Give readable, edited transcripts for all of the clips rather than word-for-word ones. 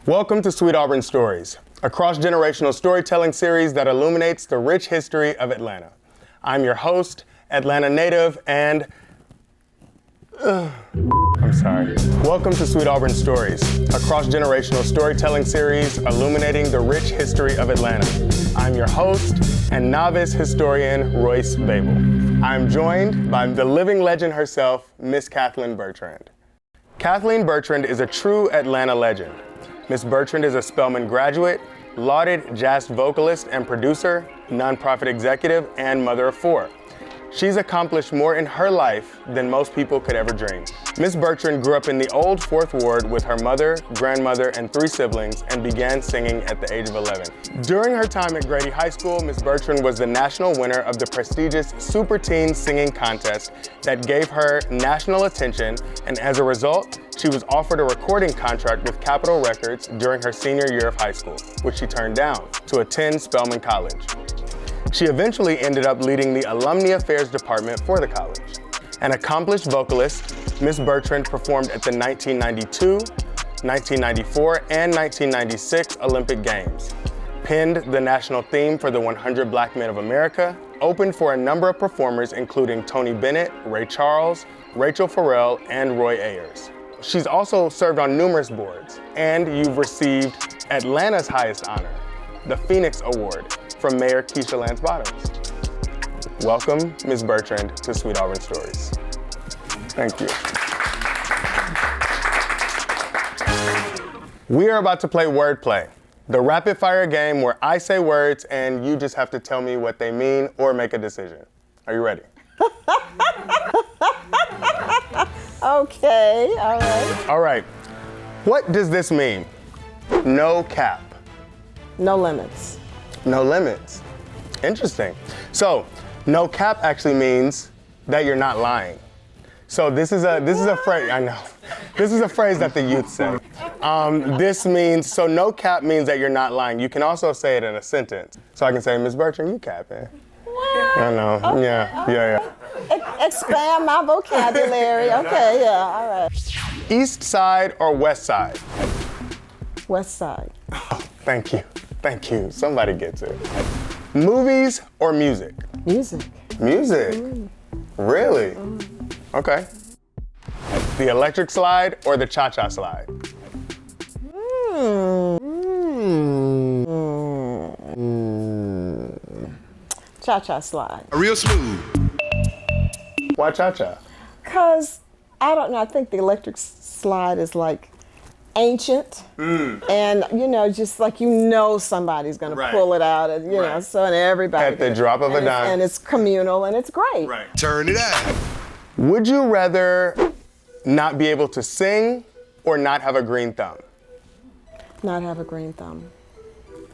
Welcome to Sweet Auburn Stories, a cross-generational storytelling series that illuminates the rich history of Atlanta. I'm your host, Atlanta native, and I'm sorry. Welcome to Sweet Auburn Stories, a cross-generational storytelling series illuminating the rich history of Atlanta. I'm your host and novice historian, Royce Bable. I'm joined by the living legend herself, Miss Kathleen Bertrand. Kathleen Bertrand is a true Atlanta legend. Miss Bertrand is a Spelman graduate, lauded jazz vocalist and producer, nonprofit executive, and mother of four. She's accomplished more in her life than most people could ever dream. Miss Bertrand grew up in the old Fourth Ward with her mother, grandmother, and three siblings and began singing at the age of 11. During her time at Grady High School, Miss Bertrand was the national winner of the prestigious Super Teen Singing Contest that gave her national attention, and as a result, she was offered a recording contract with Capitol Records during her senior year of high school, which she turned down to attend Spelman College. She eventually ended up leading the Alumni Affairs Department for the college. An accomplished vocalist, Miss Bertrand performed at the 1992, 1994, and 1996 Olympic Games, penned the national theme for the 100 Black Men of America, opened for a number of performers including Tony Bennett, Ray Charles, Rachel Farrell, and Roy Ayers. She's also served on numerous boards, and you've received Atlanta's highest honor, the Phoenix Award, from Mayor Keisha Lance Bottoms. Welcome, Ms. Bertrand, to Sweet Auburn Stories. Thank you. We are about to play Wordplay, the rapid fire game where I say words and you just have to tell me what they mean or make a decision. Are you ready? Okay, all right. All right. What does this mean? No cap. No limits. No limits. Interesting. So, no cap actually means that you're not lying. So this is a phrase, I know. This is a phrase that the youth say. This means, so no cap means that you're not lying. You can also say it in a sentence. So I can say, Ms. Bertrand, you capping. I know, okay, yeah. Expand my vocabulary. Okay, yeah, all right. East side or west side? West side. Oh, thank you. Somebody gets it. Movies or music? Music. Music? Really? Okay. The electric slide or the cha-cha slide? Cha-cha slide. Real smooth. Why cha-cha? Because, I don't know, I think the electric slide is like ancient, and just like somebody's gonna pull it out, and you know, so and everybody at the drop of a dime, and it's communal and it's great. Right. Turn it up. Would you rather not be able to sing or not have a green thumb? Not have a green thumb.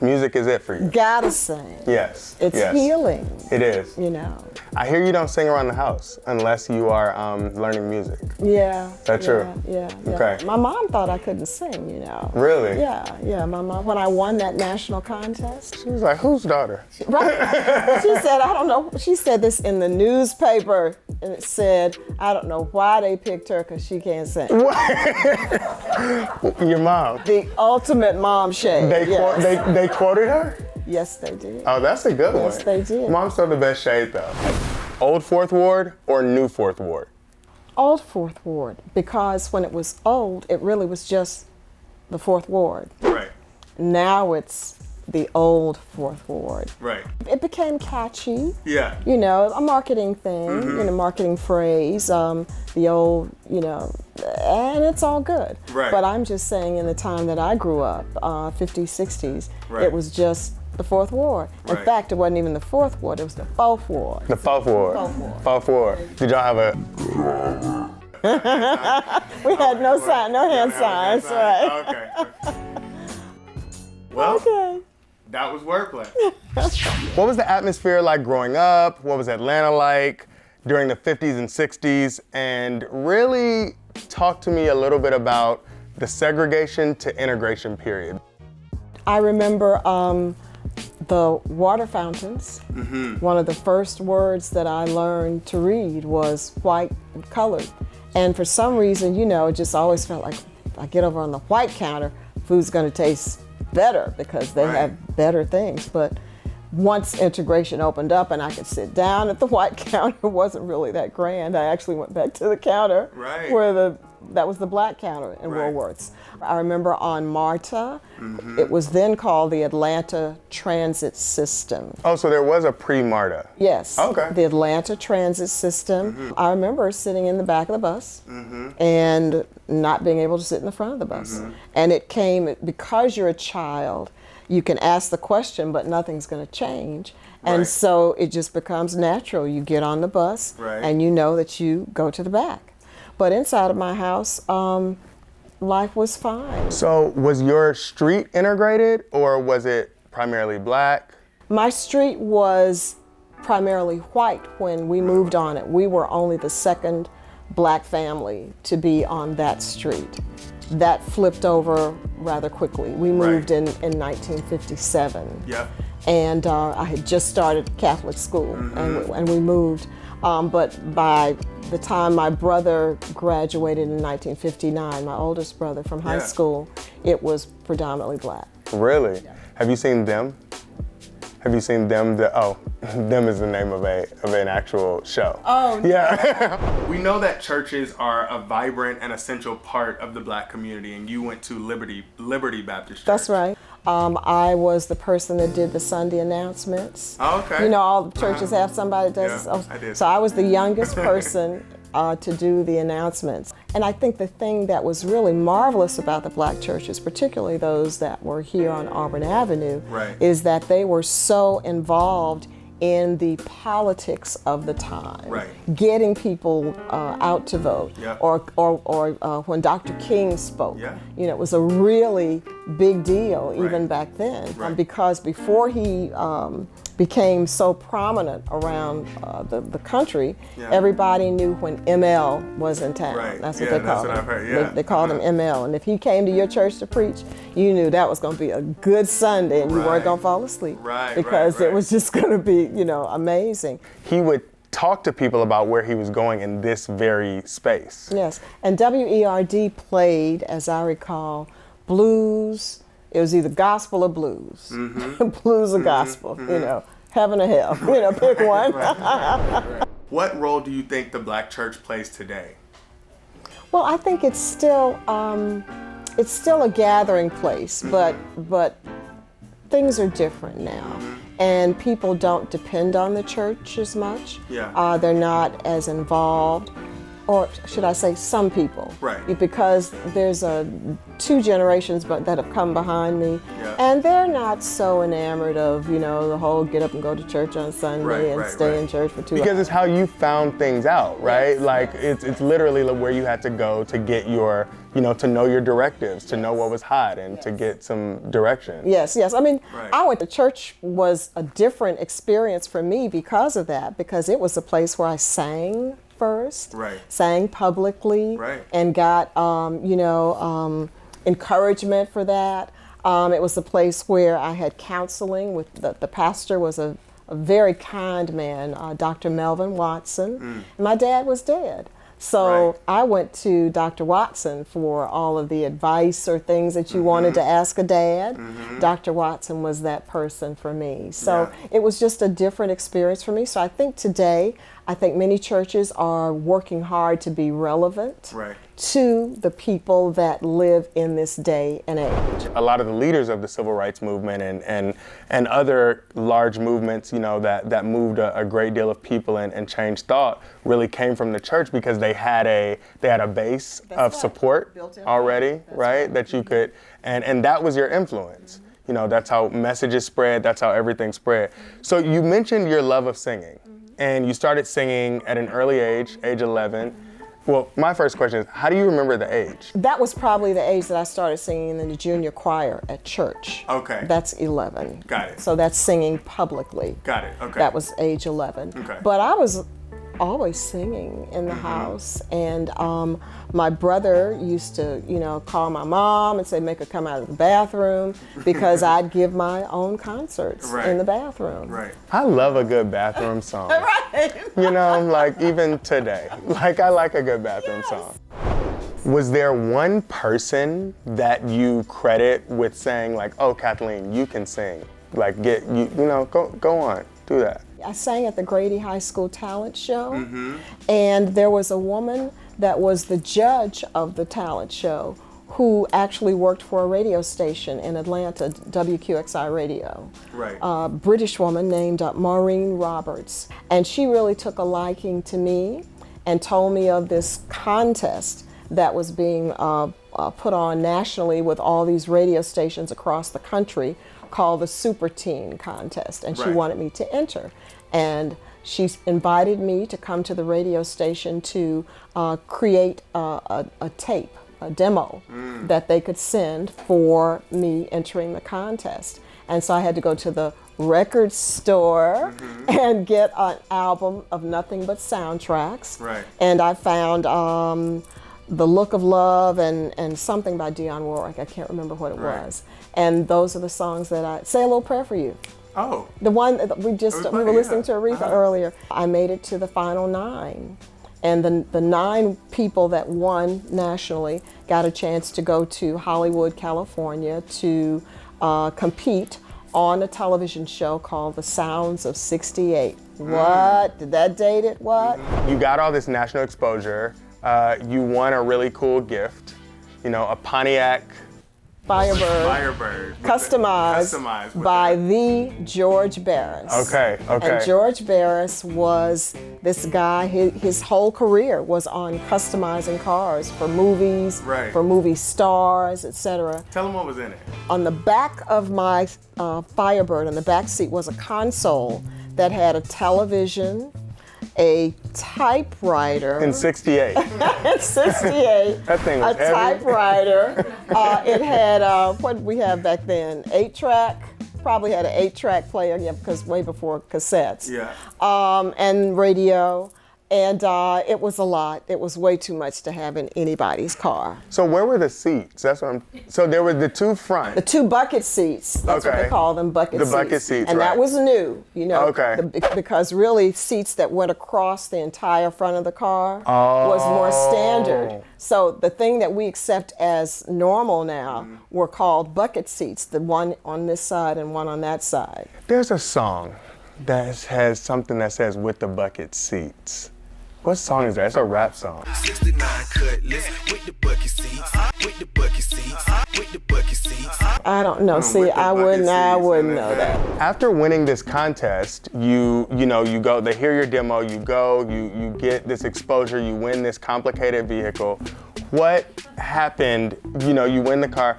Music is it for you? Gotta sing. Yes. It's healing. It is. You know. I hear you don't sing around the house unless you are learning music. Yeah. Is that true? Yeah. Okay. My mom thought I couldn't sing, you know. Really? Yeah. My mom, when I won that national contest. She was like, whose daughter? Right. She said, I don't know. She said this in the newspaper, and it said, I don't know why they picked her because she can't sing. What? Your mom? The ultimate mom shade. They quoted her? Yes, they did. Oh, that's a good one. Yes, they did. Mom's still the best shade, though. Old Fourth Ward or New Fourth Ward? Old Fourth Ward, because when it was old, it really was just the Fourth Ward. Right. Now it's the old Fourth Ward. Right. It became catchy. Yeah. You know, a marketing thing, marketing phrase, the old, and it's all good. Right. But I'm just saying in the time that I grew up, 50s, 60s, right, it was just the Fourth Ward. In fact, it wasn't even the Fourth Ward, it was the Fourth Ward. The Fourth Ward. Fourth Ward. Did y'all have a... We had no hand signs, right? Okay. Well, okay. That was wordplay. What was the atmosphere like growing up? What was Atlanta like during the 50s and 60s? And really talk to me a little bit about the segregation to integration period. I remember the water fountains. One of the first words that I learned to read was white and colored. And for some reason, it just always felt like I get over on the white counter, food's going to taste better because they have better things. But once integration opened up and I could sit down at the white counter, it wasn't really that grand. I actually went back to the counter where that was the black counter in Woolworths. I remember on MARTA, it was then called the Atlanta Transit System. Oh, so there was a pre-MARTA? Yes. Okay. The Atlanta Transit System. I remember sitting in the back of the bus and not being able to sit in the front of the bus. And it came, because you're a child, you can ask the question, but nothing's going to change. And so it just becomes natural. You get on the bus and you know that you go to the back. But inside of my house, life was fine. So was your street integrated or was it primarily black? My street was primarily white when we moved on it. We were only the second black family to be on that street. That flipped over rather quickly. We moved in 1957. Yeah. And I had just started Catholic school and we moved. But by the time my brother graduated in 1959, my oldest brother from high school, it was predominantly black. Really? Yeah. Have you seen Them? Have you seen Them? Them is the name of an actual show. Oh, no. Yeah. We know that churches are a vibrant and essential part of the black community, and you went to Liberty Baptist Church. That's right. I was the person that did the Sunday announcements. Oh, okay. You know, all the churches have somebody that does this. I did. So I was the youngest person to do the announcements. And I think the thing that was really marvelous about the black churches, particularly those that were here on Auburn Avenue, is that they were so involved in the politics of the time, getting people out to vote, or when Dr. King spoke, you know, it was a really big deal even back then, because before he became so prominent around the country, everybody knew when ML was in town. That's what they called him. They called him ML, and if he came to your church to preach, you knew that was going to be a good Sunday, and you weren't going to fall asleep, because it was just going to be, you know, amazing. He would talk to people about where he was going in this very space. Yes, and WERD played, as I recall, blues. It was either gospel or blues. Blues or gospel, you know, heaven or hell, you know, pick one. What role do you think the black church plays today? Well, I think it's still a gathering place, but things are different now. And people don't depend on the church as much. They're not as involved. Or should I say some people, because there's two generations that have come behind me, and they're not so enamored of, you know, the whole get up and go to church on Sunday and stay in church for 2 hours. Because it's how you found things out, right? Like it's literally where you had to go to get your, you know, to know your directives, to know what was hot, and to get some direction. Yes. I mean, I went to church was a different experience for me because of that, because it was a place where I sang first, sang publicly, and got encouragement for that. It was a place where I had counseling with the pastor was a very kind man, Dr. Melvin Watson. And my dad was dead. So I went to Dr. Watson for all of the advice or things that you wanted to ask a dad. Dr. Watson was that person for me. So it was just a different experience for me. So I think today, many churches are working hard to be relevant to the people that live in this day and age. A lot of the leaders of the civil rights movement and other large movements, you know, that moved a great deal of people and changed thought really came from the church, because they had a base of support already, that you could, and that was your influence. You know, that's how messages spread, that's how everything spread. So you mentioned your love of singing, and you started singing at an early age 11. Well, my first question is, how do you remember the age? That was probably the age that I started singing in the junior choir at church. Okay. That's 11. Got it. So that's singing publicly. Got it, okay. That was age 11. Okay. But I was always singing in the house, and my brother used to, you know, call my mom and say, make her come out of the bathroom, because I'd give my own concerts in the bathroom. I love a good bathroom song. You know, like even today, like I like a good bathroom song. Was there one person that you credit with saying like, oh, Kathleen, you can sing? Like go on, do that. I sang at the Grady High School talent show, and there was a woman that was the judge of the talent show who actually worked for a radio station in Atlanta, WQXI Radio. Right. A British woman named Maureen Roberts. And she really took a liking to me and told me of this contest that was being put on nationally with all these radio stations across the country called the Super Teen Contest. And she wanted me to enter. And she invited me to come to the radio station to create a tape, a demo that they could send for me entering the contest. And so I had to go to the record store and get an album of nothing but soundtracks. Right. And I found The Look of Love and something by Dionne Warwick. I can't remember what it was. And those are the songs that I say a little prayer for you. Oh. The one that we were listening to Aretha earlier. I made it to the final 9. And the 9 people that won nationally got a chance to go to Hollywood, California to compete on a television show called The Sounds of 68. What? Did that date it? What? You got all this national exposure. You won a really cool gift, a Pontiac Firebird. Customized by the George Barris. Okay. And George Barris was this guy, his whole career was on customizing cars for movies, for movie stars, etc. Tell them what was in it. On the back of my Firebird, on the back seat, was a console that had a television, a typewriter. In 68. In 68. That thing was a heavy. Typewriter. It had, what did we have back then? 8-track. Probably had an 8-track player, because way before cassettes. Yeah. And radio. And it was a lot. It was way too much to have in anybody's car. So where were the seats? So there were the 2 front. The 2 bucket seats. That's what they call them, bucket seats. The bucket seats, and that was new, Okay. Because really seats that went across the entire front of the car was more standard. So the thing that we accept as normal now were called bucket seats, the one on this side and one on that side. There's a song that has something that says "with the bucket seats." What song is that? It's a rap song. 69 cutlass with the bucket seats, with the bucket seats, with the bucket seats. I don't know. See, I wouldn't know that. After winning this contest, you go, they hear your demo, you go, you get this exposure, you win this complicated vehicle. What happened? You win the car.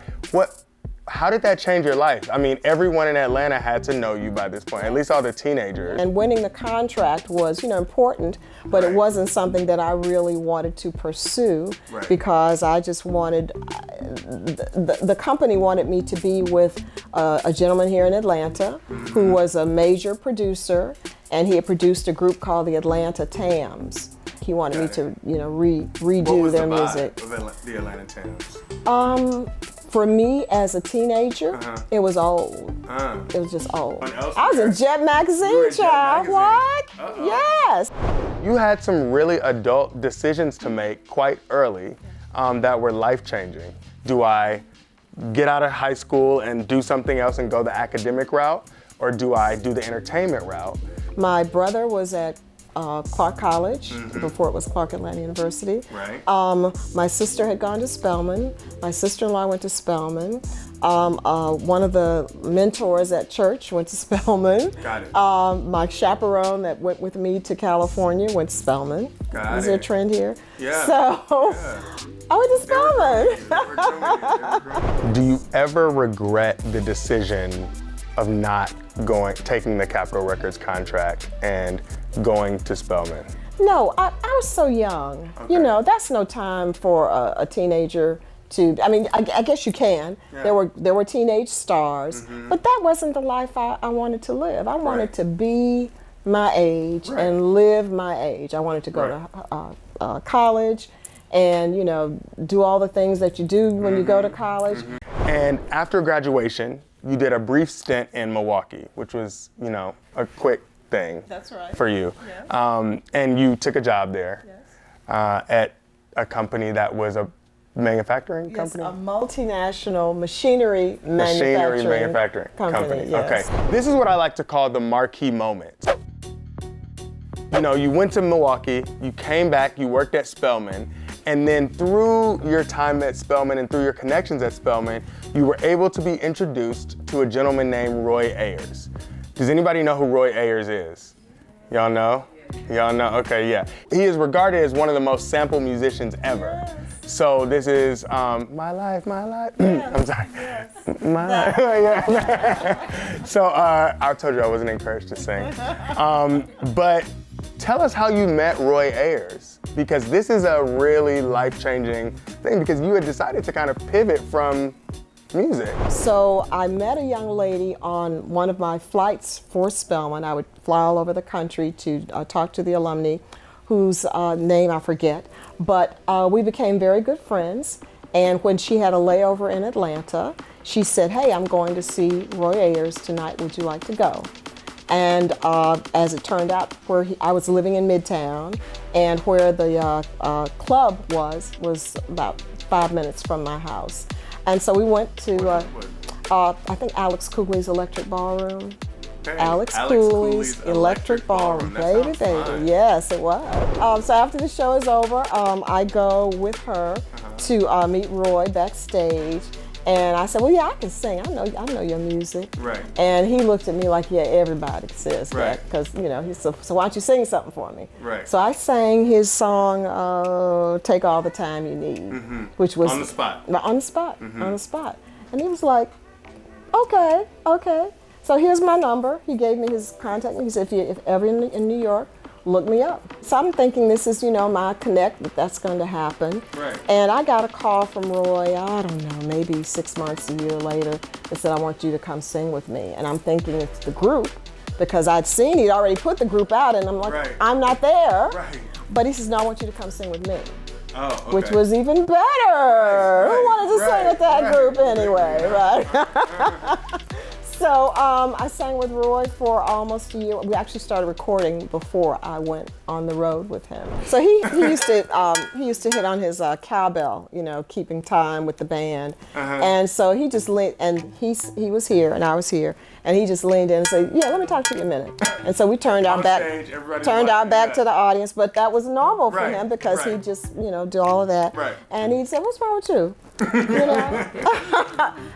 How did that change your life? I mean, everyone in Atlanta had to know you by this point, at least all the teenagers. And winning the contract was, important, but it wasn't something that I really wanted to pursue because I just wanted, the company wanted me to be with a gentleman here in Atlanta who was a major producer, and he had produced a group called the Atlanta Tams. He wanted me to, redo their music. What was the Atlanta Tams? For me, as a teenager, it was old. It was just old. I was in Jet Magazine, child. What? Yes. You had some really adult decisions to make quite early that were life-changing. Do I get out of high school and do something else and go the academic route, or do I do the entertainment route? My brother was at Clark College before it was Clark Atlanta University. Right. My sister had gone to Spelman. My sister-in-law went to Spelman. One of the mentors at church went to Spelman. Got it. My chaperone that went with me to California went to Spelman. Got Is there a trend here? Yeah. So I went to Spelman. Do you ever regret the decision of not taking the Capitol Records contract and going to Spelman? No, I was so young. Okay. That's no time for a teenager to, I guess you can. Yeah. There were teenage stars, but that wasn't the life I wanted to live. I wanted to be my age and live my age. I wanted to go to college and, do all the things that you do when you go to college. And after graduation, you did a brief stint in Milwaukee, which was, a quick thing. That's right. For you. Yes. And you took a job there at a company that was a manufacturing company? Yes, a multinational machinery manufacturing company. Yes. Okay. This is what I like to call the marquee moment. You know, you went to Milwaukee, you came back, you worked at Spelman, and then through your time at Spelman and through your connections at Spelman, you were able to be introduced to a gentleman named Roy Ayers. Does anybody know who Roy Ayers is? Y'all know? Y'all know? Okay, yeah. He is regarded as one of the most sampled musicians ever. So this is My Life. I'm sorry. My Life. Yeah. So I told you I wasn't encouraged to sing. But tell us how you met Roy Ayers, because this is a really life-changing thing, because you had decided to kind of pivot from music. So I met a young lady on one of my flights for Spelman. I would fly all over the country to talk to the alumni, whose name I forget. But we became very good friends. And when she had a layover in Atlanta, she said, "Hey, I'm going to see Roy Ayers tonight. Would you like to go?" And as it turned out, I was living in Midtown, and where the club was about 5 minutes from my house. And so we went to, I think, Alex Cooley's Electric Ballroom. Okay. Alex Cooley's Electric Ballroom. Baby. Yes, it was. So after the show is over, I go with her to meet Roy backstage. And I said, "Well, yeah, I can sing. I know your music." Right. And he looked at me like, "Yeah, everybody says that." Because, you know, he said, "So why don't you sing something for me?" Right. So I sang his song, "Take All the Time You Need," which was On the spot. On the spot. And he was like, okay. So here's my number. He gave me his contact. He said, if ever in New York, look me up. So I'm thinking this is, my connect, that's going to happen. Right. And I got a call from Roy, I don't know, maybe 6 months, a year later, that said, "I want you to come sing with me." And I'm thinking it's the group, because I'd seen he'd already put the group out, and I'm like, I'm not there. Right. But he says, "No, I want you to come sing with me." Oh, okay. Which was even better. Who wanted to sing with that group anyway, right? So I sang with Roy for almost a year. We actually started recording before I went on the road with him. So he used to hit on his cowbell, keeping time with the band. And so he just leaned, and he was here and I was here, and he just leaned in and said, "Yeah, let me talk to you a minute." And so we turned our back to the audience, but that was normal for him, because he'd just do all of that. Right. And he'd say, "What's wrong with you?"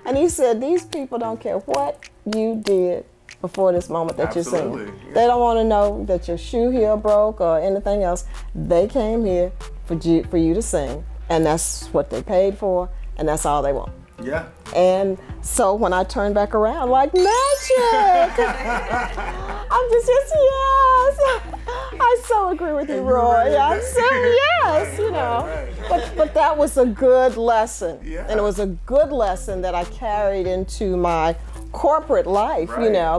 And he said, "These people don't care what you did before this moment that you're singing. Yeah. They don't want to know that your shoe heel broke or anything else. They came here for you to sing, and that's what they paid for, and that's all they want." Yeah. And so when I turned back around, like magic, I'm just yes. I so agree with you, Roy. I'm so yes, But that was a good lesson, and it was a good lesson that I carried into my corporate life,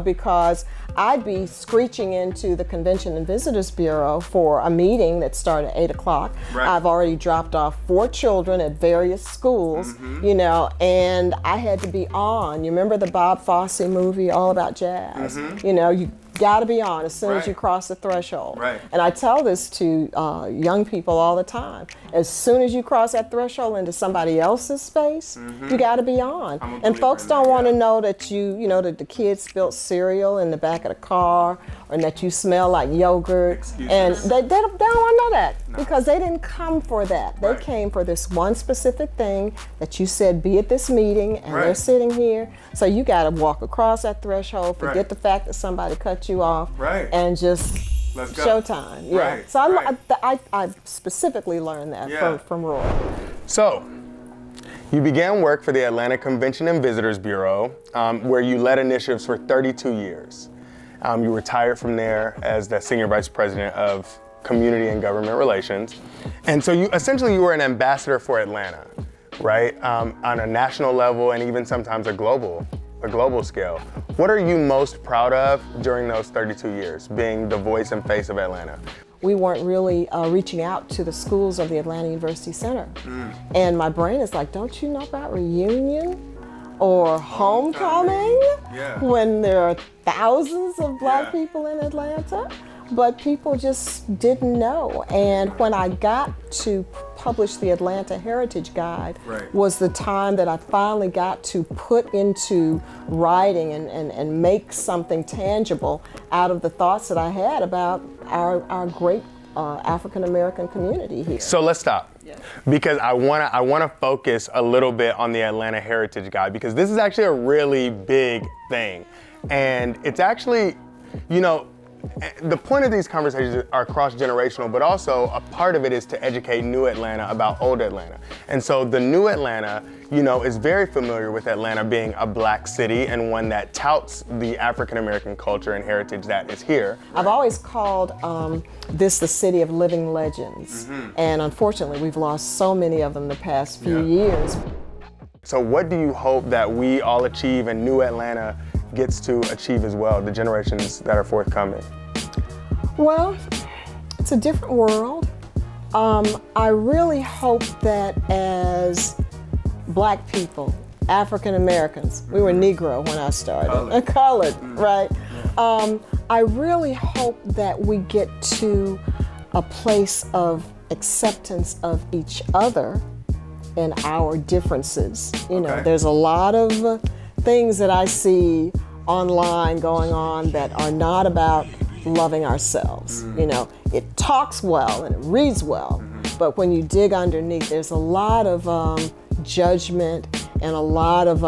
because I'd be screeching into the Convention and Visitors Bureau for a meeting that started at 8 o'clock. Right. I've already dropped off 4 children at various schools, and I had to be on. You remember the Bob Fosse movie, All About Jazz? You got to be on as soon as you cross the threshold. Right. And I tell this to young people all the time. As soon as you cross that threshold into somebody else's space, you got to be on. And folks don't want to know that that the kids spilled cereal in the back of the car, or that you smell like yogurt. Excuses. And they don't want to know that, because they didn't come for that. They came for this one specific thing that you said, be at this meeting, and they're sitting here. So you got to walk across that threshold, forget the fact that somebody cut you off, and just showtime. Yeah. Right. So I specifically learned that from Roy. So you began work for the Atlanta Convention and Visitors Bureau, where you led initiatives for 32 years. You retired from there as the Senior Vice President of Community and Government Relations. And so you were an ambassador for Atlanta, right? On a national level, and even sometimes a global scale. What are you most proud of during those 32 years, being the voice and face of Atlanta? We weren't really reaching out to the schools of the Atlanta University Center. And my brain is like, don't you know about reunion or homecoming? When there are thousands of black people in Atlanta? but people just didn't know. And when I got to publish the Atlanta Heritage Guide, was the time that I finally got to put into writing and make something tangible out of the thoughts that I had about our great African American community here. So let's stop. Because I wanna focus a little bit on the Atlanta Heritage Guide, because this is actually a really big thing. And it's actually, the point of these conversations are cross-generational, but also a part of it is to educate new Atlanta about old Atlanta. And so the new Atlanta, is very familiar with Atlanta being a black city and one that touts the African American culture and heritage that is here. I've always called this the city of living legends. And unfortunately, we've lost so many of them the past few years. So what do you hope that we all achieve and new Atlanta gets to achieve as well, the generations that are forthcoming? Well, it's a different world. I really hope that as Black people, African Americans, we were Negro when I started, colored, right? I really hope that we get to a place of acceptance of each other and our differences. There's a lot of things that I see online going on that are not about loving ourselves. It talks well and it reads well, but when you dig underneath, there's a lot of judgment and a lot of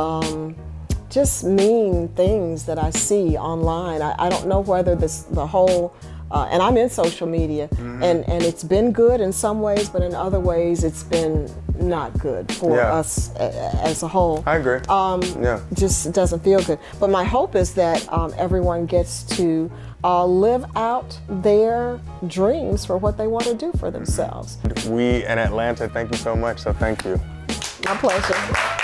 just mean things that I see online. I don't know whether the whole, and I'm in social media, and it's been good in some ways, but in other ways it's been not good for us as a whole. I agree. Just doesn't feel good. But my hope is that everyone gets to live out their dreams for what they want to do for themselves. We in Atlanta, thank you so much, so thank you. My pleasure.